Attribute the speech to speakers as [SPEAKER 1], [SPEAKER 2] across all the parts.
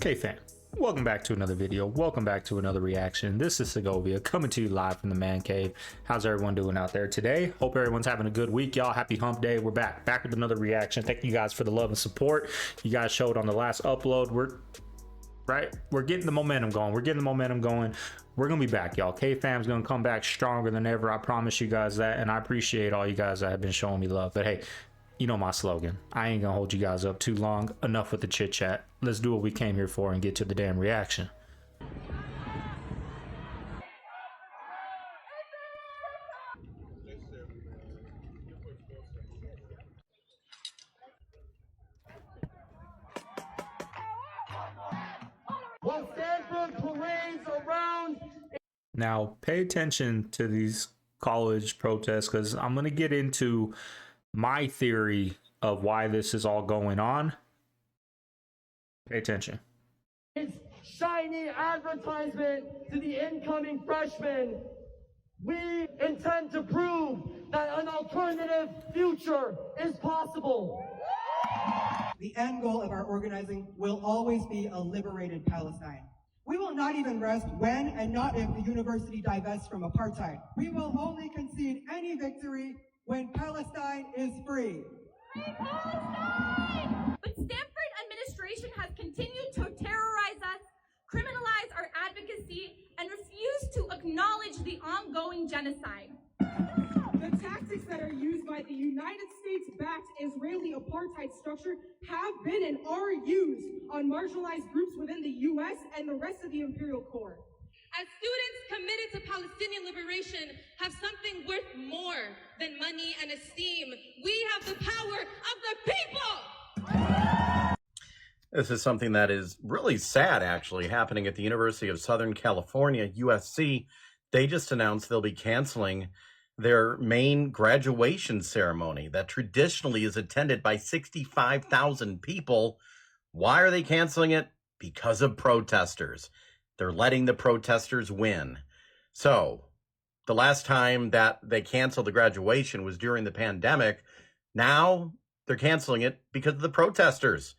[SPEAKER 1] Okay, fam, welcome back to another video. Welcome back to another reaction. This is Segovia coming to you live from the man cave. How's everyone doing out there today? Hope everyone's having a good week, y'all. Happy hump day. We're back with another reaction. Thank you guys for the love and support you guys showed on the last upload. We're getting the momentum going. We're gonna be back, y'all. CaveFam's gonna come back stronger than ever. I promise you guys that, and I appreciate all you guys that have been showing me love. But hey, you know my slogan. I ain't gonna hold you guys up too long. Enough with the chit chat. Let's do what we came here for and get to the damn reaction.
[SPEAKER 2] While Stanford parades around.
[SPEAKER 1] Now, pay attention to these college protests because I'm gonna get into my theory of why this is all going on. Pay attention.
[SPEAKER 2] It's shiny advertisement to the incoming freshmen. We intend to prove that an alternative future is possible.
[SPEAKER 3] The end goal of our organizing will always be a liberated Palestine. We will not even rest when and not if the university divests from apartheid. We will only concede any victory when Palestine is free.
[SPEAKER 4] But Stanford administration has continued to terrorize us, criminalize our advocacy, and refuse to acknowledge the ongoing genocide.
[SPEAKER 5] The tactics that are used by the United States-backed Israeli apartheid structure have been and are used on marginalized groups within the U.S. and the rest of the imperial core.
[SPEAKER 6] As students committed to Palestinian liberation have something worth more than money and esteem, we have the power of the people!
[SPEAKER 7] This is something that is really sad, actually, happening at the University of Southern California, USC. They just announced they'll be canceling their main graduation ceremony that traditionally is attended by 65,000 people. Why are they canceling it? Because of protesters. They're letting the protesters win. So the last time that they canceled the graduation was during the pandemic. Now they're canceling it because of the protesters.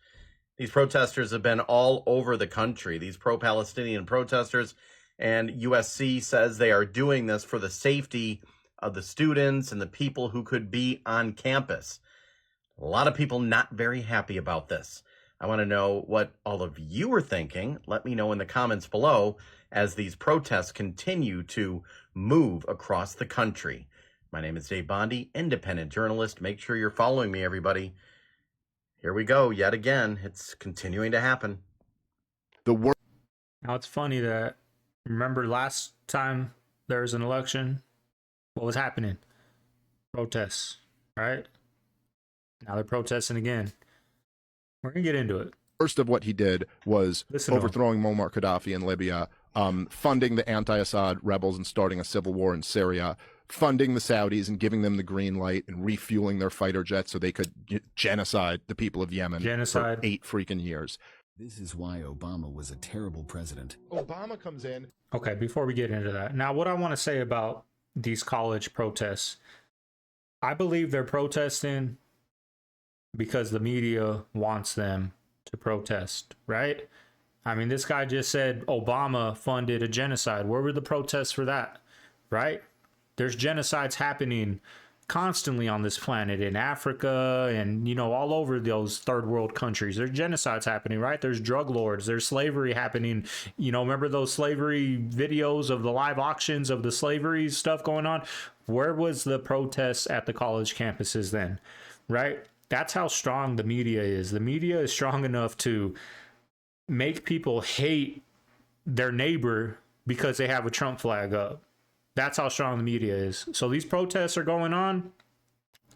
[SPEAKER 7] These protesters have been all over the country, these pro-Palestinian protesters, and USC says they are doing this for the safety of the students and the people who could be on campus. A lot of people not very happy about this. I want to know what all of you are thinking. Let me know in the comments below as these protests continue to move across the country. My name is Dave Bondi, independent journalist. Make sure you're following me, everybody. Here we go, yet again. It's continuing to happen.
[SPEAKER 1] Now, it's funny that, remember last time there was an election, what was happening? Protests, right? Now they're protesting again. We're going to get into it.
[SPEAKER 8] First of what he did was overthrowing Muammar Gaddafi in Libya, funding the anti-Assad rebels and starting a civil war in Syria, funding the Saudis and giving them the green light and refueling their fighter jets so they could genocide the people of Yemen for 8 freaking years.
[SPEAKER 9] This is why Obama was a terrible president.
[SPEAKER 8] Obama comes in.
[SPEAKER 1] Okay, before we get into that, now what I want to say about these college protests, I believe they're protesting because the media wants them to protest, right? I mean, this guy just said Obama funded a genocide. Where were the protests for that, right? There's genocides happening constantly on this planet, in Africa and, you know, all over those third world countries. There's genocides happening, right? There's drug lords, there's slavery happening. You know, remember those slavery videos of the live auctions of the slavery stuff going on? Where was the protests at the college campuses then, right? That's how strong the media is. The media is strong enough to make people hate their neighbor because they have a Trump flag up. That's how strong the media is. So these protests are going on,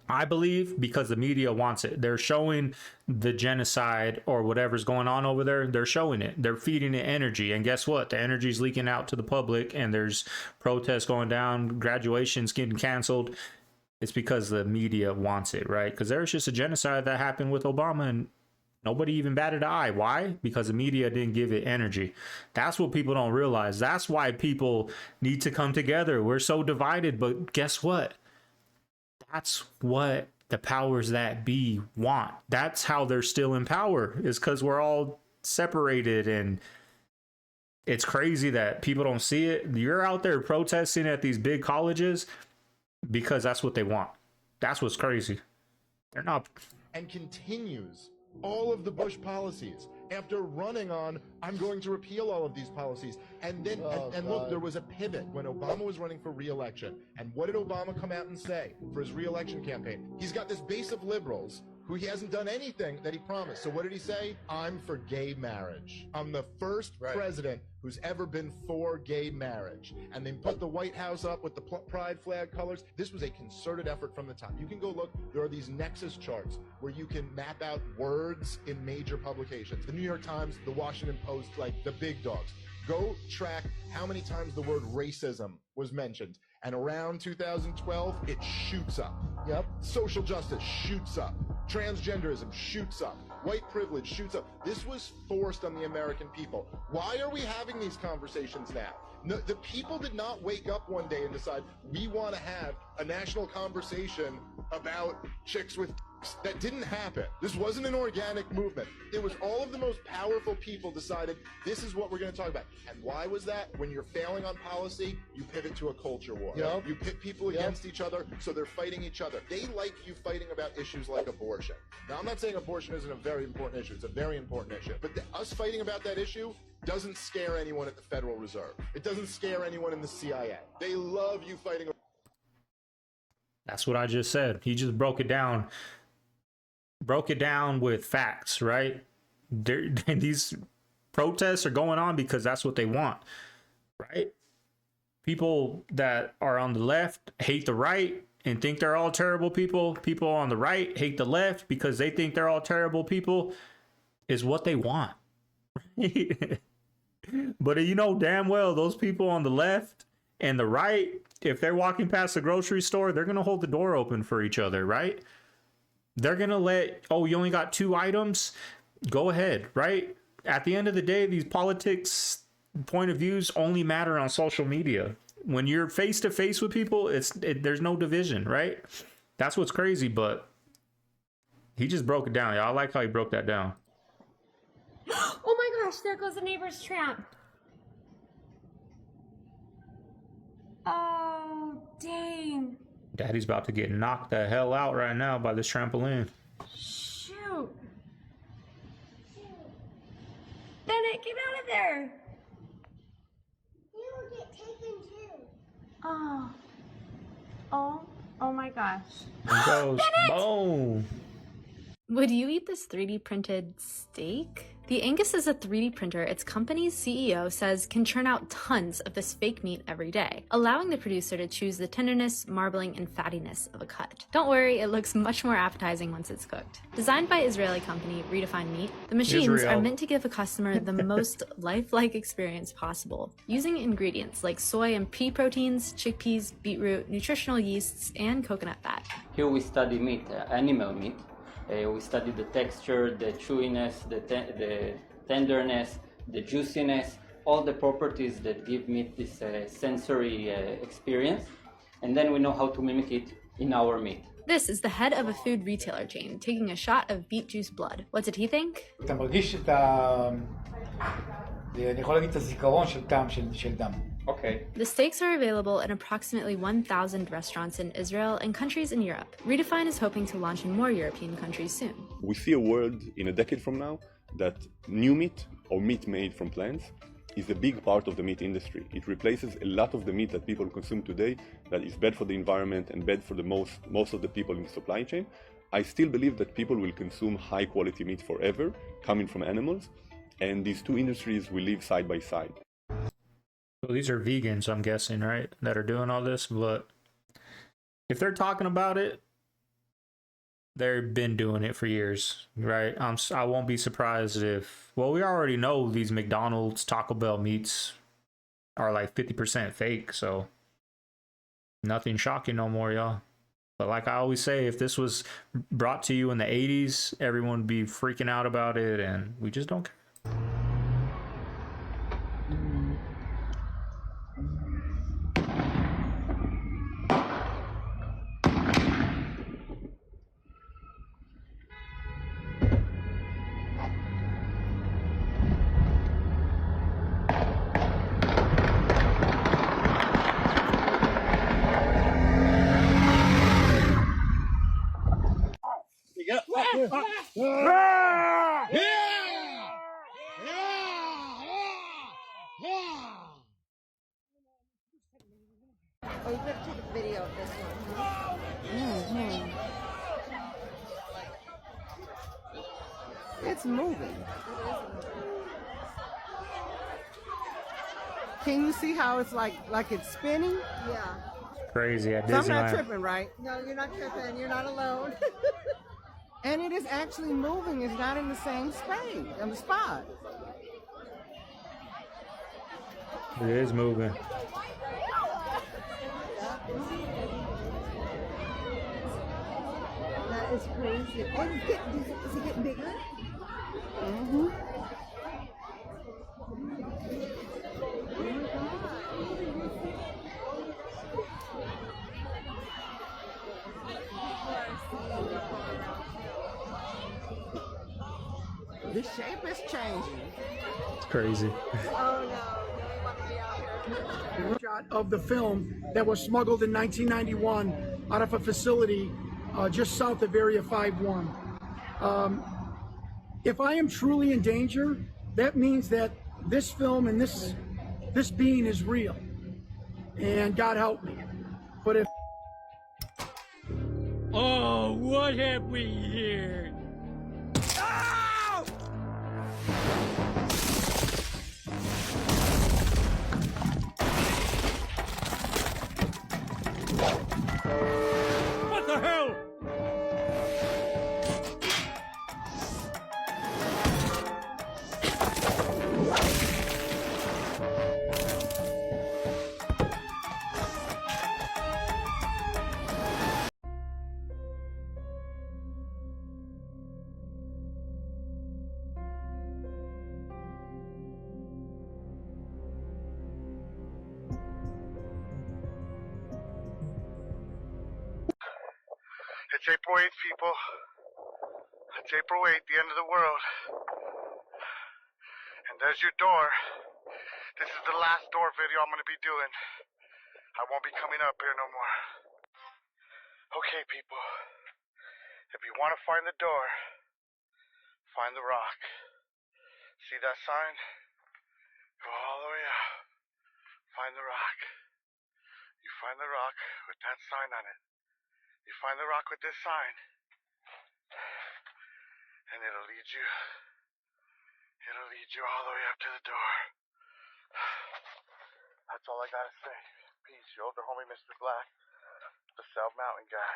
[SPEAKER 1] I believe, because the media wants it. They're showing the genocide or whatever's going on over there. They're showing it. They're feeding it energy. And guess what? The energy is leaking out to the public and there's protests going down, graduations getting canceled. It's because the media wants it, right? Because there's just a genocide that happened with Obama and nobody even batted an eye. Why? Because the media didn't give it energy. That's what people don't realize. That's why people need to come together. We're so divided, but guess what? That's what the powers that be want. That's how they're still in power, is because we're all separated, and it's crazy that people don't see it. You're out there protesting at these big colleges because that's what they want. That's what's crazy. They're not.
[SPEAKER 8] And continues all of the Bush policies after running on, I'm going to repeal all of these policies. And then, look, there was a pivot when Obama was running for re-election. And what did Obama come out and say for his re-election campaign? He's got this base of liberals who he hasn't done anything that he promised. So what did he say? I'm for gay marriage. I'm the first president who's ever been for gay marriage. And they put the White House up with the pride flag colors. This was a concerted effort from the top. You can go look. There are these nexus charts where you can map out words in major publications. The New York Times, the Washington Post, like the big dogs. Go track how many times the word racism was mentioned. And around 2012, it shoots up. Yep. Social justice shoots up. Transgenderism shoots up. White privilege shoots up. This was forced on the American people. Why are we having these conversations now? No, the people did not wake up one day and decide, we want to have a national conversation about chicks with that didn't happen. This wasn't an organic movement. It was all of the most powerful people decided, this is what we're going to talk about. And why was that? When you're failing on policy, you pivot to a culture war. Yep. You pit people against each other, so they're fighting each other. They like you fighting about issues like abortion. Now, I'm not saying abortion isn't a very important issue. It's a very important issue. But us fighting about that issue doesn't scare anyone at the Federal Reserve. It doesn't scare anyone in the CIA. They love you fighting.
[SPEAKER 1] That's what I just said. He just broke it down. Broke it down with facts, right? These protests are going on because that's what they want, right? People that are on the left hate the right and think they're all terrible people. People on the right hate the left because they think they're all terrible people, is what they want. But you know damn well those people on the left and the right, if they're walking past the grocery store, they're going to hold the door open for each other, right? They're going to let, oh, you only got 2 items? Go ahead, right? At the end of the day, these politics point of views only matter on social media. When you're face to face with people, there's no division, right? That's what's crazy, but he just broke it down. I like how he broke that down.
[SPEAKER 10] Oh my gosh, there goes the neighbor's tramp. Oh, dang.
[SPEAKER 1] Daddy's about to get knocked the hell out right now by this trampoline.
[SPEAKER 10] Shoot. Bennett, get out of there.
[SPEAKER 11] You will get taken too.
[SPEAKER 10] Oh. Oh my gosh.
[SPEAKER 1] There goes.
[SPEAKER 10] Bennett!
[SPEAKER 1] Boom.
[SPEAKER 12] Would you eat this 3D printed steak? The Angus is a 3D printer its company's CEO says can churn out tons of this fake meat every day, allowing the producer to choose the tenderness, marbling, and fattiness of a cut. Don't worry, it looks much more appetizing once it's cooked. Designed by Israeli company Redefined Meat, the machines are meant to give a customer the most lifelike experience possible, using ingredients like soy and pea proteins, chickpeas, beetroot, nutritional yeasts, and coconut fat.
[SPEAKER 13] Here we study meat, animal meat. We study the texture, the chewiness, the tenderness, the juiciness, all the properties that give meat this sensory experience. And then we know how to mimic it in our meat.
[SPEAKER 12] This is the head of a food retailer chain taking a shot of beet juice blood. What did he think?
[SPEAKER 14] אתה מרגיש אני יכול להגיד את הזיכרון של טעם של דם.
[SPEAKER 13] Okay.
[SPEAKER 12] The steaks are available in approximately 1,000 restaurants in Israel and countries in Europe. Redefine is hoping to launch in more European countries soon.
[SPEAKER 15] We see a world in a decade from now that new meat or meat made from plants is a big part of the meat industry. It replaces a lot of the meat that people consume today that is bad for the environment and bad for the most of the people in the supply chain. I still believe that people will consume high quality meat forever, coming from animals, and these two industries will live side by side.
[SPEAKER 1] So these are vegans, I'm guessing, right, that are doing all this, but if they're talking about it, they've been doing it for years, right? I won't be surprised if, well, we already know these McDonald's, Taco Bell meats are like 50% fake, so nothing shocking no more, y'all. But like I always say, if this was brought to you in the 80s, everyone would be freaking out about it, and we just don't care.
[SPEAKER 16] Oh, you better take a video of this one. It's moving. Can you see how it's like it's spinning? Yeah.
[SPEAKER 1] Crazy at
[SPEAKER 16] So I'm not
[SPEAKER 1] Disneyland.
[SPEAKER 16] tripping, right? No, you're not tripping. You're not alone. And it is actually moving. It's not in the same space, on the spot.
[SPEAKER 1] It is moving.
[SPEAKER 16] That is crazy. Oh, is it getting bigger? Mm-hmm. The shape is changing.
[SPEAKER 1] It's crazy.
[SPEAKER 16] Oh no, do we want to be out here?
[SPEAKER 17] Shot of the film that was smuggled in 1991 out of a facility just south of Area 51. If I am truly in danger, that means that this film and this being is real. And God help me. But if...
[SPEAKER 2] Oh, what have we here? What the hell?
[SPEAKER 18] It's April 8th, people. It's April 8th, the end of the world. And there's your door. This is the last door video I'm going to be doing. I won't be coming up here no more. Okay, people. If you want to find the door, find the rock. See that sign? Go all the way out. Find the rock. You find the rock with that sign on it. You find the rock with this sign, and it'll lead you all the way up to the door. That's all I gotta say. Peace, your older homie, Mr. Black, the South Mountain guy.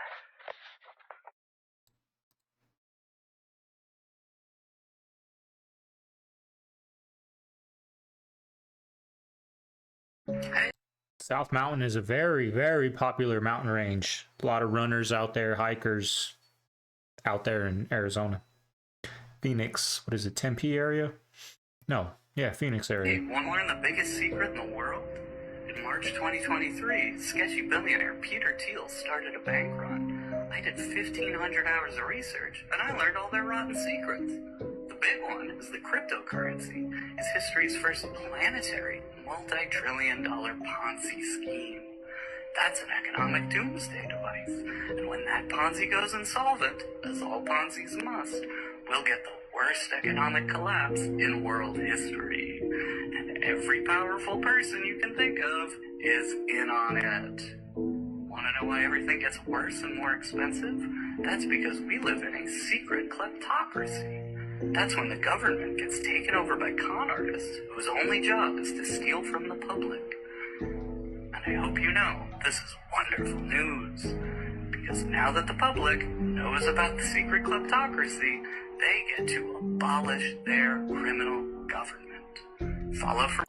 [SPEAKER 1] South Mountain is a very, very popular mountain range. A lot of runners out there, hikers out there in Arizona. Phoenix, what is it, Tempe area? No, yeah, Phoenix area.
[SPEAKER 19] Want to learn the biggest secret in the world? In March 2023, sketchy billionaire Peter Thiel started a bank run. I did 1,500 hours of research, and I learned all their rotten secrets. The big one is the cryptocurrency. It's history's first planetary, multi-trillion-dollar Ponzi scheme. That's an economic doomsday device. And when that Ponzi goes insolvent, as all Ponzis must, we'll get the worst economic collapse in world history. And every powerful person you can think of is in on it. Want to know why everything gets worse and more expensive? That's because we live in a secret kleptocracy. That's when the government gets taken over by con artists whose only job is to steal from the public. And I hope you know this is wonderful news. Because now that the public knows about the secret kleptocracy, they get to abolish their criminal government. Follow for...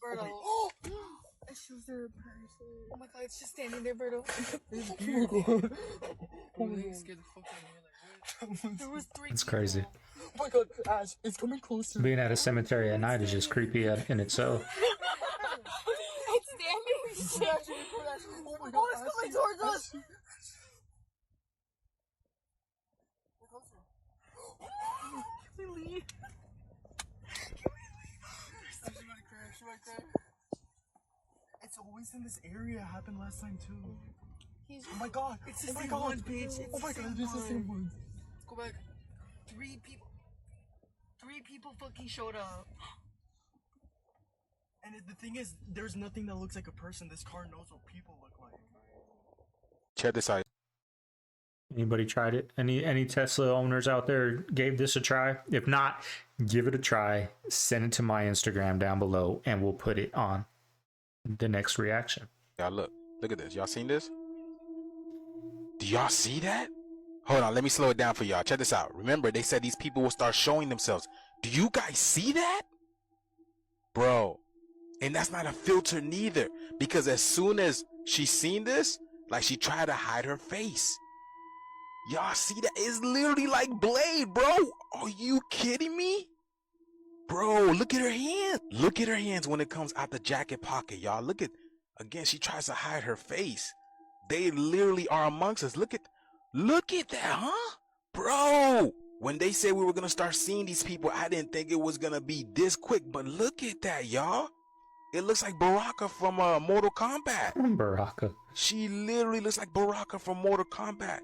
[SPEAKER 20] Berto. Oh, it's just their person. Oh my god, it's just standing there, Berto. Oh my god. Scared the fuck out of me. There was 3
[SPEAKER 1] It's crazy.
[SPEAKER 20] Oh my god, Ash, it's coming closer.
[SPEAKER 1] Being at a cemetery at night is just creepy in itself.
[SPEAKER 20] It's standing. Oh my god, it's coming towards us. Can we leave? She's right there. It's always in this area. It happened last time too. Oh my god! It's the same one, bitch. Oh my god, it's the same one. Let's go back. 3 people fucking showed up. And the thing is, there's nothing that looks like a person. This car knows what people look like.
[SPEAKER 2] Check this out.
[SPEAKER 1] Anybody tried it? Any Tesla owners out there gave this a try? If not, give it a try. Send it to my Instagram down below, and we'll put it on the next reaction.
[SPEAKER 2] Y'all look at this. Y'all seen this? Do y'all see that? Hold on, let me slow it down for y'all. Check this out. Remember, they said these people will start showing themselves. Do you guys see that? Bro. And that's not a filter neither. Because as soon as she seen this, like she tried to hide her face. Y'all see that? It's literally like Blade, bro. Are you kidding me? Bro, look at her hands. Look at her hands when it comes out the jacket pocket, y'all. Look at, again, she tries to hide her face. They literally are amongst us. Look at that, huh? Bro, when they said we were going to start seeing these people, I didn't think it was going to be this quick. But look at that, y'all. It looks like Baraka from Mortal Kombat.
[SPEAKER 1] Baraka.
[SPEAKER 2] She literally looks like Baraka from Mortal Kombat.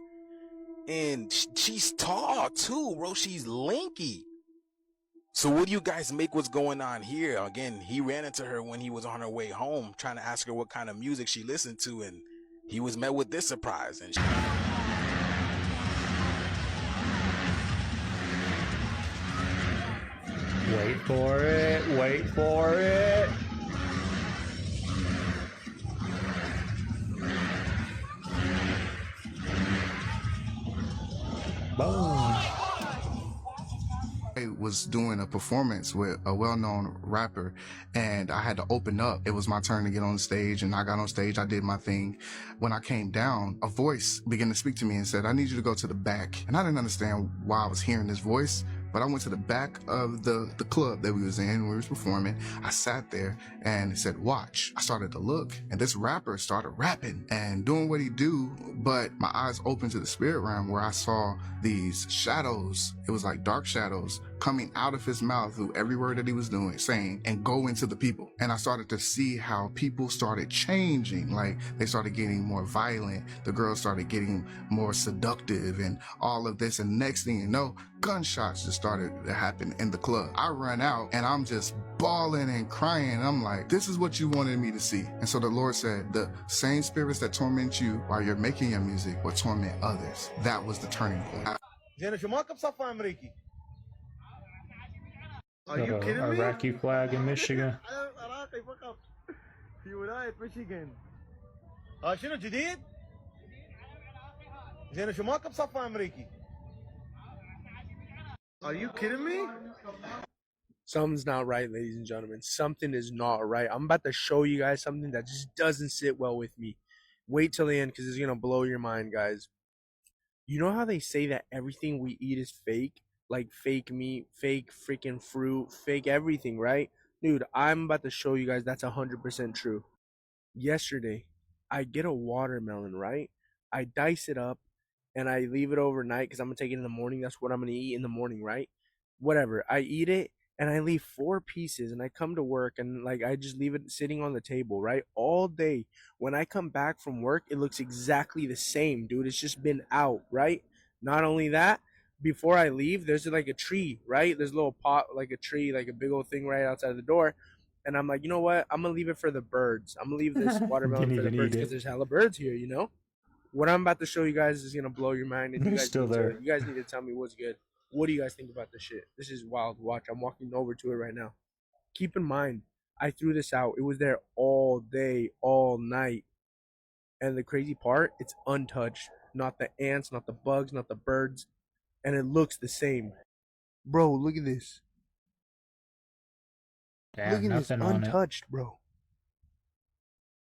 [SPEAKER 2] And she's tall too, bro. She's lanky. So what do you guys make what's going on here? Again, he ran into her when he was on her way home, trying to ask her what kind of music she listened to, and he was met with this surprise. And
[SPEAKER 1] wait for it. Wait for it. Boom.
[SPEAKER 21] I was doing a performance with a well-known rapper, and I had to open up. It was my turn to get on stage, and I got on stage. I did my thing. When I came down, a voice began to speak to me and said, I need you to go to the back. And I didn't understand why I was hearing this voice, but I went to the back of the club that we was in when we was performing. I sat there and it said, watch. I started to look, and this rapper started rapping and doing what he do, but my eyes opened to the spirit realm where I saw these shadows. It was like dark shadows coming out of his mouth through every word that he was doing, saying, and go into the people. And I started to see how people started changing. Like, they started getting more violent. The girls started getting more seductive and all of this. And next thing you know, gunshots just started to happen in the club. I run out and I'm just bawling and crying. I'm like, this is what you wanted me to see. And so the Lord said, the same spirits that torment you while you're making your music will torment others. That was the turning point.
[SPEAKER 20] Are you kidding me?
[SPEAKER 1] Iraqi flag in Michigan.
[SPEAKER 20] في ولاية ميشيغان. شنو جديد؟ زين شو ماكو بصفة أمريكي؟ Are you kidding me?
[SPEAKER 22] Something's not right, ladies and gentlemen. Something is not right. I'm about to show you guys something that just doesn't sit well with me. Wait till the end because it's going to blow your mind, guys. You know how they say that everything we eat is fake? Like fake meat, fake freaking fruit, fake everything, right? Dude, I'm about to show you guys that's 100% true. Yesterday, I get a watermelon, right? I dice it up and I leave it overnight because I'm going to take it in the morning. That's what I'm going to eat in the morning, right? Whatever. I eat it and I leave 4 pieces and I come to work and like I just leave it sitting on the table, right? All day. When I come back from work, it looks exactly the same, dude. It's just been out, right? Not only that, before I leave, there's like a tree, right? There's a little pot, like a tree, like a big old thing right outside the door. And I'm like, you know what? I'm going to leave it for the birds. I'm going to leave this watermelon for the birds because there's hella birds here, you know? What I'm about to show you guys is going to blow your mind. And you guys, you guys need to tell me what's good. What do you guys think about this shit? This is wild. Watch. I'm walking over to it right now. Keep in mind, I threw this out. It was there all day, all night. And the crazy part, it's untouched. Not the ants, not the bugs, not the birds. And it looks the same. Bro, look at this.
[SPEAKER 1] Damn,
[SPEAKER 22] look at this, untouched,
[SPEAKER 1] it.
[SPEAKER 22] bro.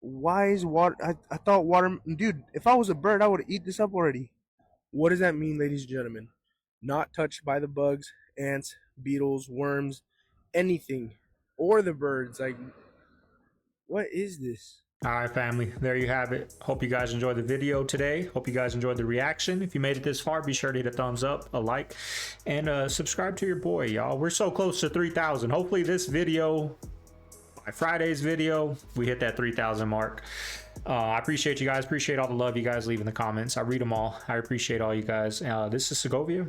[SPEAKER 22] Why is water... I thought water... Dude, if I was a bird, I would eat this up already. What does that mean, ladies and gentlemen? Not touched by the bugs, ants, beetles, worms, anything. Or the birds. Like, what is this?
[SPEAKER 1] All right, family, there you have it. Hope you guys enjoyed the video today. Hope you guys enjoyed the reaction. If you made it this far, be sure to hit a thumbs up, a like, and subscribe to your boy, y'all. We're so close to 3,000. Hopefully this video, by Friday's video, we hit that 3,000 mark. I appreciate you guys. Appreciate all the love you guys leave in the comments. I read them all. I appreciate all you guys. This is Segovia.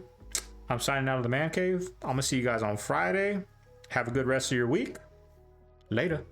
[SPEAKER 1] I'm signing out of the man cave. I'm gonna see you guys on Friday. Have a good rest of your week. Later.